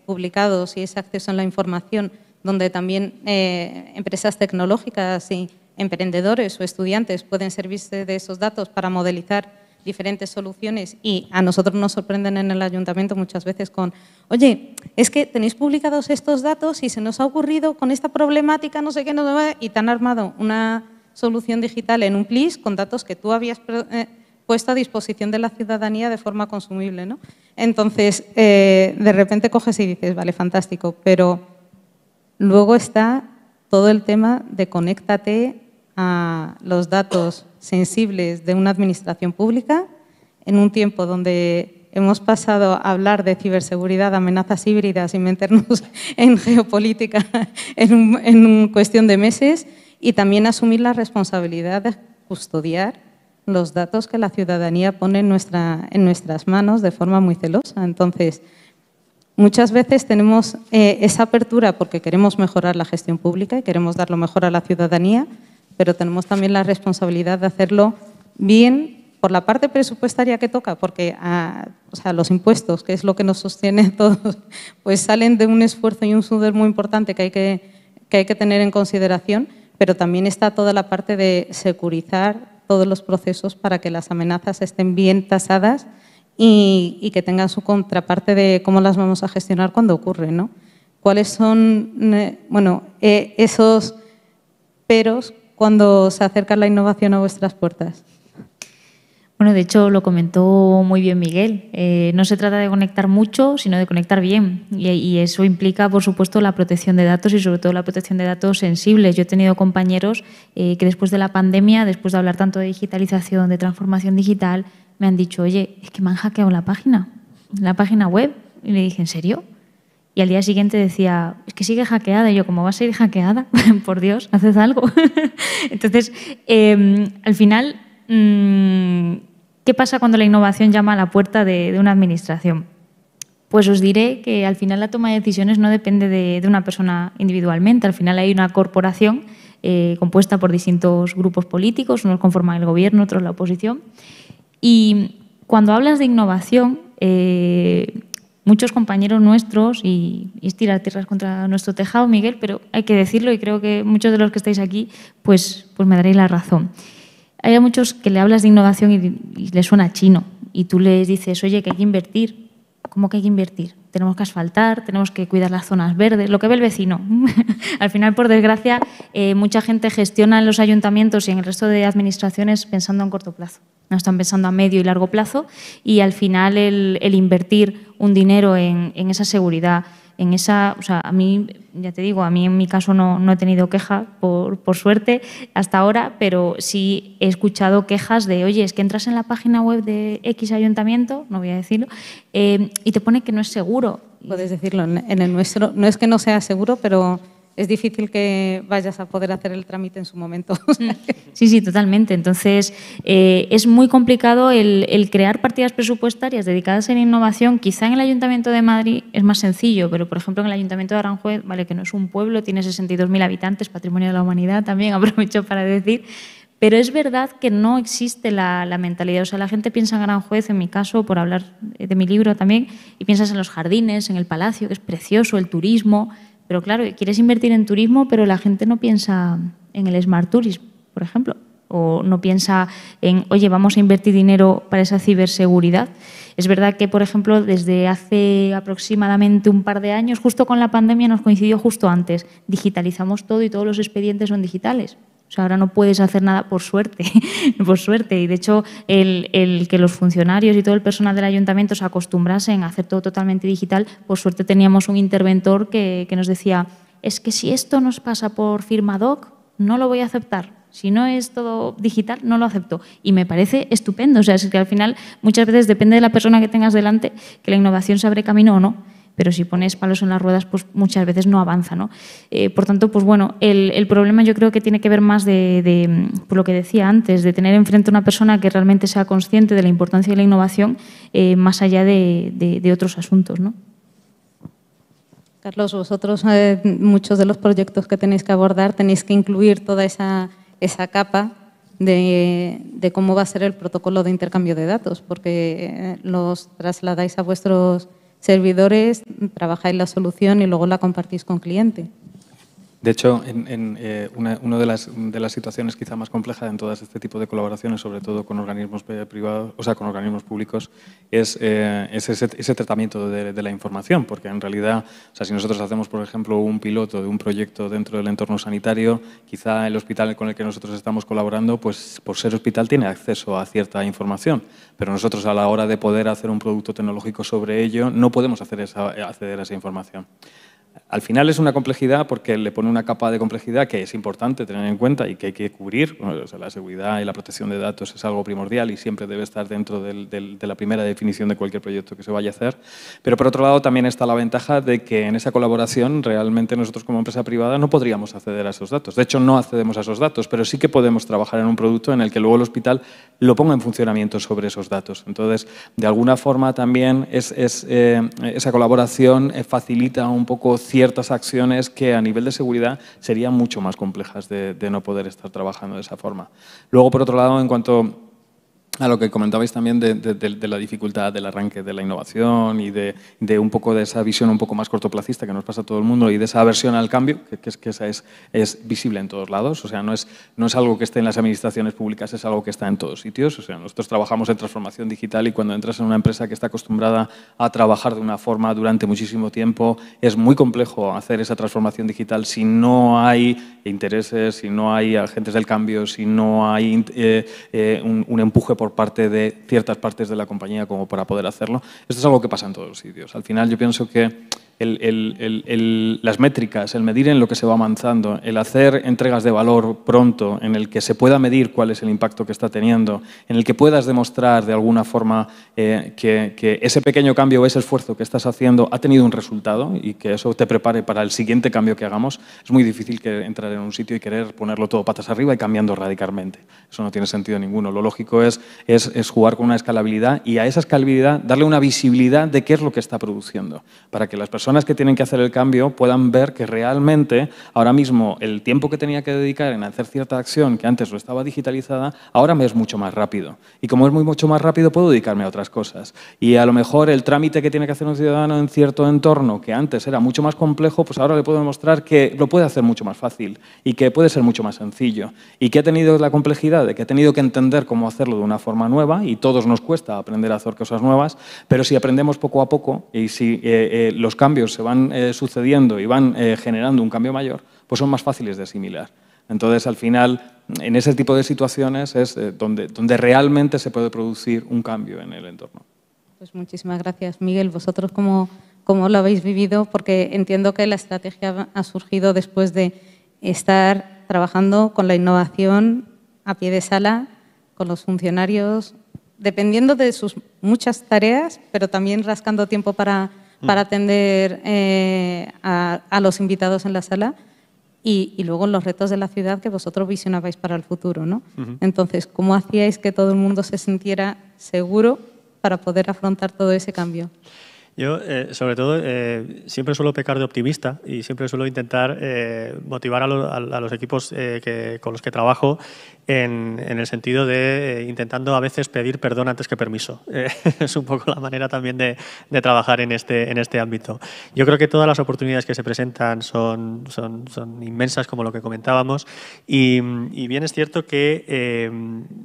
publicados y ese acceso a la información, donde también empresas tecnológicas y emprendedores o estudiantes pueden servirse de esos datos para modelizar diferentes soluciones, y a nosotros nos sorprenden en el ayuntamiento muchas veces con, oye, es que tenéis publicados estos datos y se nos ha ocurrido con esta problemática, no sé qué, y te han armado una solución digital en un plis con datos que tú habías puesto a disposición de la ciudadanía de forma consumible, ¿no? Entonces, de repente coges y dices, vale, fantástico, pero luego está todo el tema de conéctate a los datos sensibles de una administración pública en un tiempo donde hemos pasado a hablar de ciberseguridad, amenazas híbridas y meternos en geopolítica en cuestión de meses, y también asumir la responsabilidad de custodiar los datos que la ciudadanía pone en nuestras manos de forma muy celosa. Entonces, muchas veces tenemos esa apertura porque queremos mejorar la gestión pública y queremos dar lo mejor a la ciudadanía, pero tenemos también la responsabilidad de hacerlo bien por la parte presupuestaria que toca, porque o sea, los impuestos, que es lo que nos sostiene a todos, pues salen de un esfuerzo y un sudor muy importante que hay que tener en consideración, pero también está toda la parte de securizar todos los procesos para que las amenazas estén bien tasadas y que tengan su contraparte de cómo las vamos a gestionar cuando ocurre, ¿no? ¿Cuáles son esos peros cuando se acerca la innovación a vuestras puertas? Bueno, de hecho, lo comentó muy bien Miguel. No se trata de conectar mucho, sino de conectar bien. Y eso implica, por supuesto, la protección de datos y, sobre todo, la protección de datos sensibles. Yo he tenido compañeros que después de la pandemia, después de hablar tanto de digitalización, de transformación digital, me han dicho, oye, es que me han hackeado la página web. Y le dije, ¿en serio? Y al día siguiente decía, es que sigue hackeada. Y yo, ¿cómo va a seguir hackeada? Por Dios, haced algo. Entonces, al final, ¿qué pasa cuando la innovación llama a la puerta de una administración? Pues os diré que al final la toma de decisiones no depende de una persona individualmente. Al final hay una corporación compuesta por distintos grupos políticos, unos conforman el gobierno, otros la oposición. Y cuando hablas de innovación, muchos compañeros nuestros, y es tirar tierras contra nuestro tejado, Miguel, pero hay que decirlo y creo que muchos de los que estáis aquí pues me daréis la razón. Hay a muchos que le hablas de innovación y les suena chino y tú les dices, oye, que hay que invertir. ¿Cómo que hay que invertir? Tenemos que asfaltar, tenemos que cuidar las zonas verdes, lo que ve el vecino. Al final, por desgracia, mucha gente gestiona en los ayuntamientos y en el resto de administraciones pensando en corto plazo. No están pensando a medio y largo plazo y al final el invertir un dinero en esa seguridad, en esa, o sea, a mí, ya te digo, a mí en mi caso no he tenido queja, por suerte, hasta ahora, pero sí he escuchado quejas de, oye, es que entras en la página web de X ayuntamiento, no voy a decirlo, y te pone que no es seguro. Puedes decirlo, en el nuestro no es que no sea seguro, pero es difícil que vayas a poder hacer el trámite en su momento. Sí, totalmente. Entonces, es muy complicado el crear partidas presupuestarias dedicadas en innovación. Quizá en el Ayuntamiento de Madrid es más sencillo, pero, por ejemplo, en el Ayuntamiento de Aranjuez, vale, que no es un pueblo, tiene 62.000 habitantes, patrimonio de la humanidad también, aprovecho para decir, pero es verdad que no existe la mentalidad. O sea, la gente piensa en Aranjuez, en mi caso, por hablar de mi libro también, y piensas en los jardines, en el palacio, que es precioso, el turismo. Pero claro, quieres invertir en turismo, pero la gente no piensa en el Smart Tourism, por ejemplo, o no piensa en, oye, vamos a invertir dinero para esa ciberseguridad. Es verdad que, por ejemplo, desde hace aproximadamente un par de años, justo con la pandemia, nos coincidió justo antes, digitalizamos todo y todos los expedientes son digitales. O sea, ahora no puedes hacer nada por suerte, por suerte. Y, de hecho, el que los funcionarios y todo el personal del ayuntamiento se acostumbrasen a hacer todo totalmente digital, por suerte teníamos un interventor que nos decía, es que si esto nos pasa por firma doc, no lo voy a aceptar. Si no es todo digital, no lo acepto. Y me parece estupendo. O sea, es que al final muchas veces depende de la persona que tengas delante que la innovación se abre camino o no. Pero si pones palos en las ruedas, pues muchas veces no avanza, ¿no? Por tanto, pues bueno, el problema yo creo que tiene que ver más por lo que decía antes, de tener enfrente a una persona que realmente sea consciente de la importancia de la innovación más allá de otros asuntos, ¿no? Carlos, vosotros muchos de los proyectos que tenéis que abordar tenéis que incluir toda esa capa de cómo va a ser el protocolo de intercambio de datos, porque los trasladáis a vuestros servidores, trabajáis la solución y luego la compartís con cliente. De hecho, una de las situaciones quizá más complejas en todas este tipo de colaboraciones, sobre todo con organismos privados, o sea, con organismos públicos, es ese tratamiento de la información, porque en realidad, o sea, si nosotros hacemos, por ejemplo, un piloto de un proyecto dentro del entorno sanitario, quizá el hospital con el que nosotros estamos colaborando, pues por ser hospital tiene acceso a cierta información, pero nosotros a la hora de poder hacer un producto tecnológico sobre ello no podemos acceder a esa información. Al final es una complejidad porque le pone una capa de complejidad que es importante tener en cuenta y que hay que cubrir. O sea, la seguridad y la protección de datos es algo primordial y siempre debe estar dentro de la primera definición de cualquier proyecto que se vaya a hacer. Pero por otro lado también está la ventaja de que en esa colaboración realmente nosotros como empresa privada no podríamos acceder a esos datos. De hecho, no accedemos a esos datos, pero sí que podemos trabajar en un producto en el que luego el hospital lo ponga en funcionamiento sobre esos datos. Entonces, de alguna forma también esa colaboración facilita un poco ciertas acciones que a nivel de seguridad serían mucho más complejas de no poder estar trabajando de esa forma. Luego, por otro lado, en cuanto a lo que comentabais también de la dificultad del arranque de la innovación y de un poco de esa visión un poco más cortoplacista que nos pasa a todo el mundo y de esa aversión al cambio, que esa es visible en todos lados. O sea, no es algo que esté en las administraciones públicas, es algo que está en todos sitios. O sea, nosotros trabajamos en transformación digital y cuando entras en una empresa que está acostumbrada a trabajar de una forma durante muchísimo tiempo, es muy complejo hacer esa transformación digital si no hay intereses, si no hay agentes del cambio, si no hay un empuje por parte de ciertas partes de la compañía como para poder hacerlo. Esto es algo que pasa en todos los sitios. Al final yo pienso que las métricas, el medir en lo que se va avanzando, el hacer entregas de valor pronto, en el que se pueda medir cuál es el impacto que está teniendo, en el que puedas demostrar de alguna forma que ese pequeño cambio o ese esfuerzo que estás haciendo ha tenido un resultado y que eso te prepare para el siguiente cambio que hagamos, es muy difícil que entrar en un sitio y querer ponerlo todo patas arriba y cambiando radicalmente. Eso no tiene sentido ninguno. Lo lógico es jugar con una escalabilidad y a esa escalabilidad darle una visibilidad de qué es lo que está produciendo, para que las personas que tienen que hacer el cambio puedan ver que realmente ahora mismo el tiempo que tenía que dedicar en hacer cierta acción que antes no estaba digitalizada, ahora me es mucho más rápido. Y como es mucho más rápido, puedo dedicarme a otras cosas. Y a lo mejor el trámite que tiene que hacer un ciudadano en cierto entorno, que antes era mucho más complejo, pues ahora le puedo demostrar que lo puede hacer mucho más fácil y que puede ser mucho más sencillo. Y que ha tenido la complejidad de que ha tenido que entender cómo hacerlo de una forma nueva y todos nos cuesta aprender a hacer cosas nuevas, pero si aprendemos poco a poco y si los cambios se van sucediendo y van generando un cambio mayor, pues son más fáciles de asimilar. Entonces, al final, en ese tipo de situaciones es donde realmente se puede producir un cambio en el entorno. Pues muchísimas gracias, Miguel. ¿Vosotros cómo lo habéis vivido? Porque entiendo que la estrategia ha surgido después de estar trabajando con la innovación a pie de sala, con los funcionarios, dependiendo de sus muchas tareas, pero también rascando tiempo para atender a los invitados en la sala y luego los retos de la ciudad que vosotros visionabais para el futuro, ¿no? Entonces, ¿cómo hacíais que todo el mundo se sintiera seguro para poder afrontar todo ese cambio? Yo, sobre todo, siempre suelo pecar de optimista y siempre suelo intentar motivar a los equipos con los que trabajo en el sentido de intentando a veces pedir perdón antes que permiso. Es un poco la manera también de trabajar en este ámbito. Yo creo que todas las oportunidades que se presentan son inmensas, como lo que comentábamos, y bien es cierto que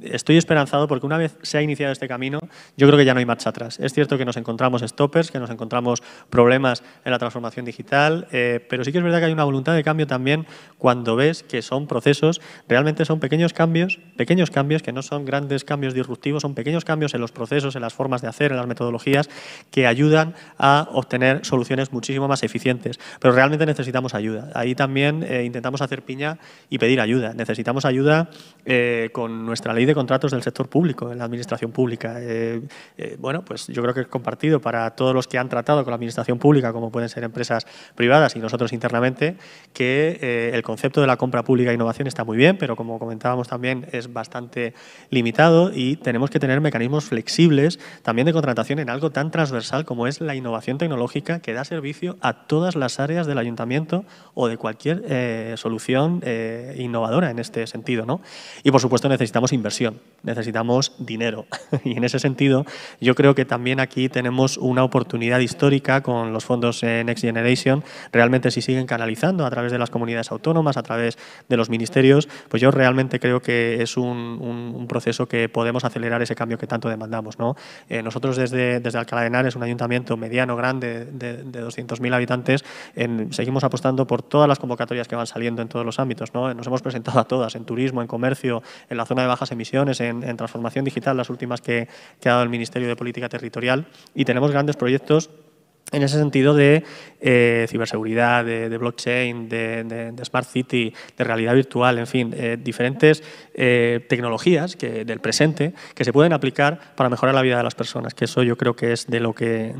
estoy esperanzado porque una vez se ha iniciado este camino, yo creo que ya no hay marcha atrás. Es cierto que nos encontramos stoppers, que nos encontramos problemas en la transformación digital, pero sí que es verdad que hay una voluntad de cambio también cuando ves que son procesos, realmente son pequeños cambios que no son grandes cambios disruptivos, son pequeños cambios en los procesos, en las formas de hacer, en las metodologías, que ayudan a obtener soluciones muchísimo más eficientes. Pero realmente necesitamos ayuda. Ahí también intentamos hacer piña y pedir ayuda. Necesitamos ayuda con nuestra ley de contratos del sector público, en la administración pública. Bueno, pues yo creo que es compartido para todos los que han tratado con la administración pública, como pueden ser empresas privadas y nosotros internamente, que el concepto de la compra pública e innovación está muy bien, pero como comentábamos también es bastante limitado y tenemos que tener mecanismos flexibles también de contratación en algo tan transversal como es la innovación tecnológica que da servicio a todas las áreas del ayuntamiento o de cualquier solución innovadora en este sentido, ¿no? Y por supuesto necesitamos inversión, necesitamos dinero y en ese sentido yo creo que también aquí tenemos una oportunidad histórica con los fondos Next Generation. Realmente si siguen canalizando a través de las comunidades autónomas, a través de los ministerios, pues yo realmente creo que es un proceso que podemos acelerar ese cambio que tanto demandamos, ¿no? Nosotros desde Alcalá de Henares, un ayuntamiento mediano, grande, de 200.000 habitantes, seguimos apostando por todas las convocatorias que van saliendo en todos los ámbitos, ¿no? Nos hemos presentado a todas, en turismo, en comercio, en la zona de bajas emisiones, en transformación digital, las últimas que ha dado el Ministerio de Política Territorial, y tenemos grandes proyectos en ese sentido de ciberseguridad, de blockchain, de smart city, de realidad virtual, en fin, diferentes tecnologías del presente que se pueden aplicar para mejorar la vida de las personas, que eso yo creo que es de lo que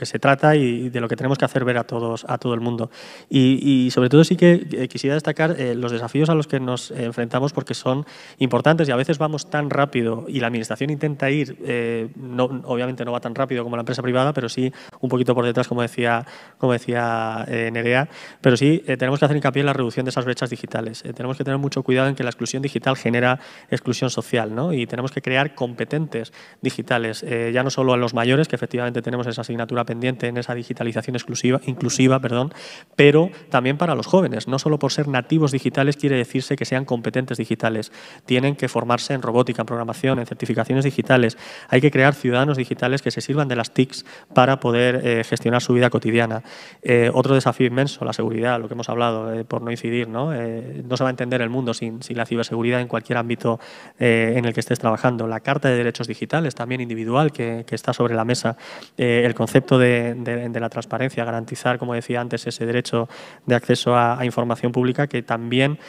se trata y de lo que tenemos que hacer ver a todo el mundo. Y sobre todo sí que quisiera destacar los desafíos a los que nos enfrentamos porque son importantes y a veces vamos tan rápido y la administración intenta ir, obviamente no va tan rápido como la empresa privada, pero sí un poquito por detrás, como decía Nerea, pero sí tenemos que hacer hincapié en la reducción de esas brechas digitales. Tenemos que tener mucho cuidado en que la exclusión digital genera exclusión social, ¿no? Y tenemos que crear competentes digitales, ya no solo a los mayores, que efectivamente tenemos esa asignatura pendiente en esa digitalización inclusiva, pero también para los jóvenes. No solo por ser nativos digitales quiere decirse que sean competentes digitales. Tienen que formarse en robótica, en programación, en certificaciones digitales. Hay que crear ciudadanos digitales que se sirvan de las TICs para poder gestionar su vida cotidiana. Otro desafío inmenso, la seguridad, lo que hemos hablado, por no incidir, ¿no? No se va a entender el mundo sin la ciberseguridad en cualquier ámbito en el que estés trabajando. La Carta de Derechos Digitales, también individual, que está sobre la mesa. El concepto de la transparencia, garantizar, como decía antes, ese derecho de acceso a información pública que también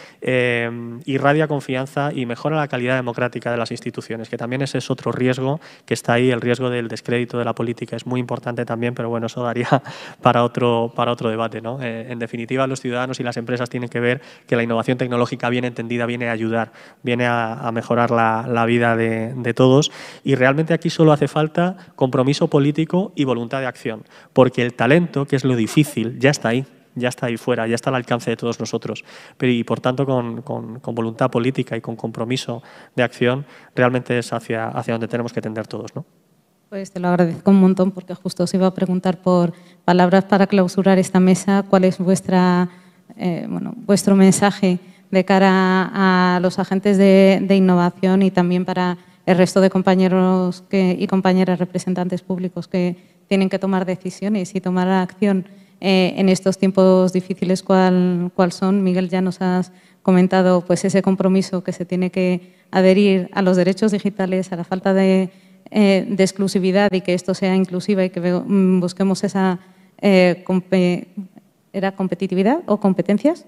irradia confianza y mejora la calidad democrática de las instituciones, que también ese es otro riesgo que está ahí, el riesgo del descrédito de la política. Es muy importante también, pero bueno, eso daría para otro debate, ¿no? En definitiva, los ciudadanos y las empresas tienen que ver que la innovación tecnológica bien entendida viene a ayudar, viene a mejorar la vida de todos, y realmente aquí solo hace falta compromiso político y voluntad de acción, porque el talento, que es lo difícil, ya está ahí fuera, ya está al alcance de todos nosotros. Y por tanto, con voluntad política y con compromiso de acción, realmente es hacia donde tenemos que tender todos, ¿no? Pues te lo agradezco un montón, porque justo os iba a preguntar por palabras para clausurar esta mesa. ¿Cuál es vuestro mensaje de cara a los agentes de innovación y también para el resto de compañeros y compañeras representantes públicos que tienen que tomar decisiones y tomar acción en estos tiempos difíciles? ¿Cuál son? Miguel, ya nos has comentado pues ese compromiso que se tiene que adherir a los derechos digitales, a la falta de exclusividad, y que esto sea inclusiva y que busquemos esa ¿era competitividad o competencias?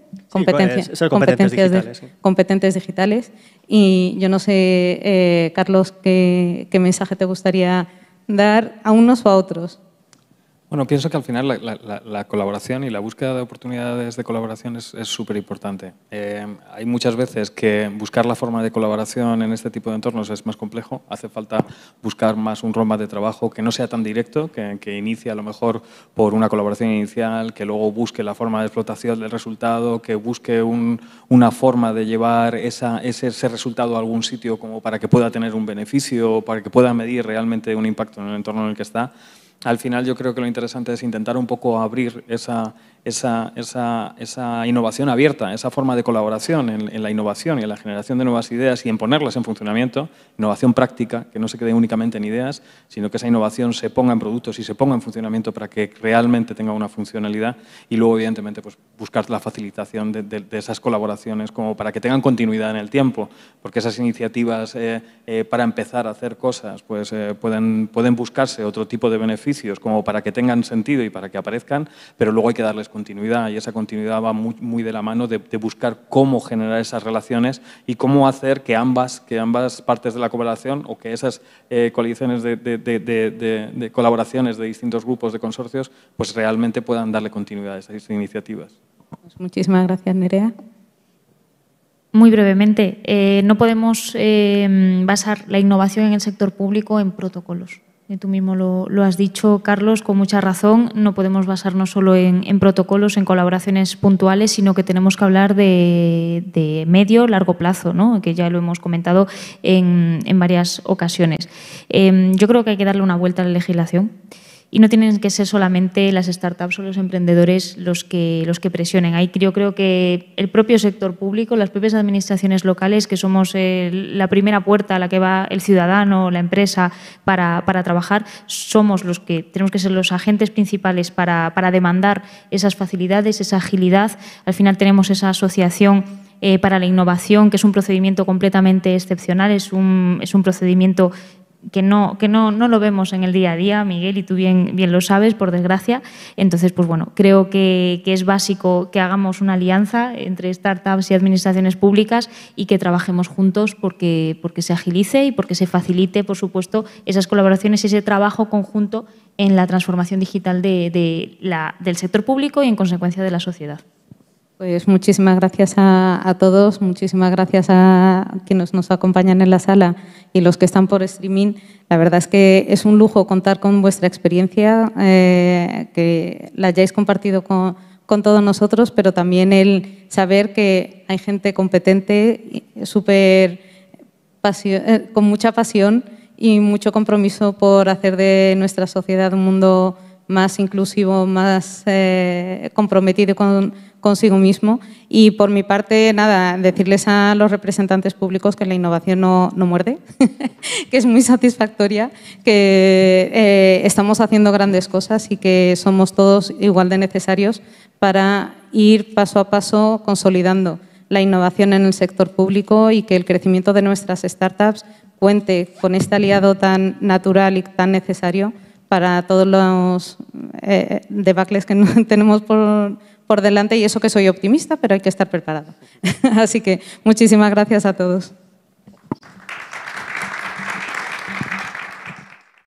Ser competentes digitales. Sí. Competentes digitales. Y yo no sé, Carlos, ¿qué mensaje te gustaría dar a unos o a otros? Bueno, pienso que al final la colaboración y la búsqueda de oportunidades de colaboración es súper importante. Hay muchas veces que buscar la forma de colaboración en este tipo de entornos es más complejo. Hace falta buscar más un roadmap de trabajo que no sea tan directo, que inicie a lo mejor por una colaboración inicial, que luego busque la forma de explotación del resultado, que busque una forma de llevar ese resultado a algún sitio como para que pueda tener un beneficio, para que pueda medir realmente un impacto en el entorno en el que está. Al final yo creo que lo interesante es intentar un poco abrir esa innovación abierta, esa forma de colaboración en la innovación y en la generación de nuevas ideas y en ponerlas en funcionamiento, innovación práctica, que no se quede únicamente en ideas, sino que esa innovación se ponga en productos y se ponga en funcionamiento para que realmente tenga una funcionalidad, y luego evidentemente pues, buscar la facilitación de esas colaboraciones como para que tengan continuidad en el tiempo, porque esas iniciativas para empezar a hacer cosas pues, pueden buscarse otro tipo de beneficios como para que tengan sentido y para que aparezcan, pero luego hay que darles continuidad, y esa continuidad va muy de la mano de buscar cómo generar esas relaciones y cómo hacer que ambas partes de la colaboración, o que esas coaliciones de colaboraciones de distintos grupos de consorcios pues realmente puedan darle continuidad a esas iniciativas. Pues muchísimas gracias, Nerea. Muy brevemente, no podemos basar la innovación en el sector público en protocolos. Tú mismo lo has dicho, Carlos, con mucha razón. No podemos basarnos solo en protocolos, en colaboraciones puntuales, sino que tenemos que hablar de medio, largo plazo, ¿no? Que ya lo hemos comentado en varias ocasiones. Yo creo que hay que darle una vuelta a la legislación. Y no tienen que ser solamente las startups o los emprendedores los que presionen. Ahí yo creo que el propio sector público, las propias administraciones locales, que somos la primera puerta a la que va el ciudadano, la empresa, para trabajar, somos los que tenemos que ser los agentes principales para demandar esas facilidades, esa agilidad. Al final tenemos esa asociación para la innovación, que es un procedimiento completamente excepcional, es un procedimiento que no lo vemos en el día a día, Miguel, y tú bien lo sabes, por desgracia. Entonces, pues bueno, creo que es básico que hagamos una alianza entre startups y administraciones públicas y que trabajemos juntos porque se agilice y porque se facilite, por supuesto, esas colaboraciones y ese trabajo conjunto en la transformación digital del sector público y, en consecuencia, de la sociedad. Pues muchísimas gracias a todos, muchísimas gracias a quienes nos acompañan en la sala y los que están por streaming. La verdad es que es un lujo contar con vuestra experiencia, que la hayáis compartido con todos nosotros, pero también el saber que hay gente competente, con mucha pasión y mucho compromiso por hacer de nuestra sociedad un mundo más inclusivo, más comprometido consigo mismo. Y por mi parte, nada, decirles a los representantes públicos que la innovación no muerde, que es muy satisfactoria, que estamos haciendo grandes cosas y que somos todos igual de necesarios para ir paso a paso consolidando la innovación en el sector público y que el crecimiento de nuestras startups cuente con este aliado tan natural y tan necesario para todos los debacles que tenemos por delante, y eso que soy optimista, pero hay que estar preparado. Así que muchísimas gracias a todos.